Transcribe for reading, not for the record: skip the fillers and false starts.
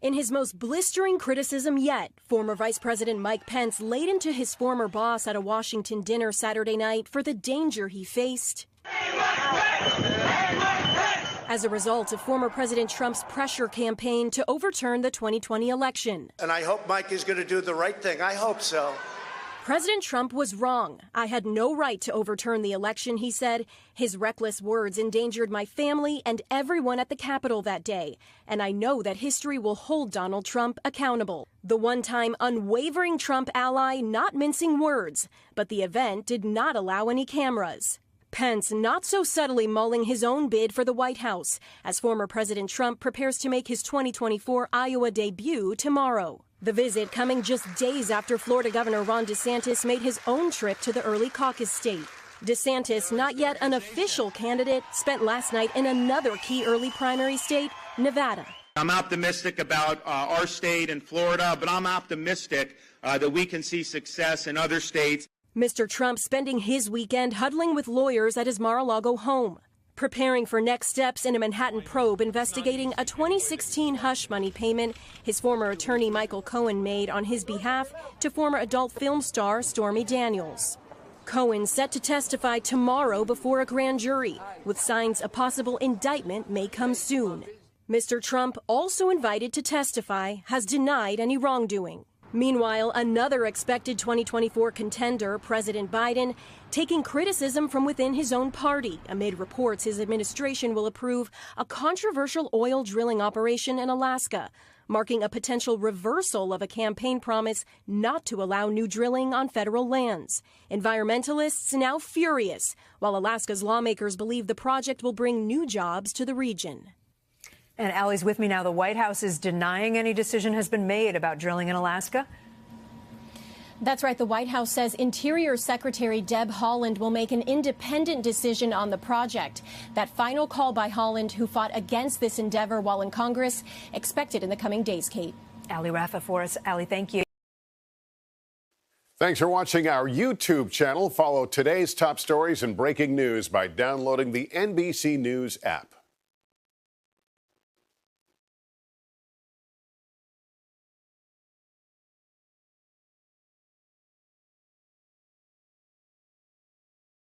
In his most blistering criticism yet, former Vice President Mike Pence laid into his former boss at a Washington dinner Saturday night for the danger he faced as a result of former President Trump's pressure campaign to overturn the 2020 election. And I hope Mike is going to do the right thing. I hope so. President Trump was wrong. I had no right to overturn the election, he said. His reckless words endangered my family and everyone at the Capitol that day. And I know that history will hold Donald Trump accountable. The one-time unwavering Trump ally not mincing words, but the event did not allow any cameras. Pence not so subtly mulling his own bid for the White House as former President Trump prepares to make his 2024 Iowa debut tomorrow. The visit coming just days after Florida Governor Ron DeSantis made his own trip to the early caucus state. DeSantis, not yet an official candidate, spent last night in another key early primary state, Nevada. I'm optimistic about our state and Florida, but I'm optimistic that we can see success in other states. Mr. Trump spending his weekend huddling with lawyers at his Mar-a-Lago home, preparing for next steps in a Manhattan probe investigating a 2016 hush money payment his former attorney Michael Cohen made on his behalf to former adult film star Stormy Daniels. Cohen set to testify tomorrow before a grand jury, with signs a possible indictment may come soon. Mr. Trump, also invited to testify, has denied any wrongdoing. Meanwhile, another expected 2024 contender, President Biden, taking criticism from within his own party amid reports his administration will approve a controversial oil drilling operation in Alaska, marking a potential reversal of a campaign promise not to allow new drilling on federal lands. Environmentalists now furious, while Alaska's lawmakers believe the project will bring new jobs to the region. And Allie's with me now. The White House is denying any decision has been made about drilling in Alaska. That's right. The White House says Interior Secretary Deb Haaland will make an independent decision on the project. That final call by Haaland, who fought against this endeavor while in Congress, expected in the coming days, Kate. Allie Raffa for us. Allie, thank you. Thanks for watching our YouTube channel. Follow today's top stories and breaking news by downloading the NBC News app.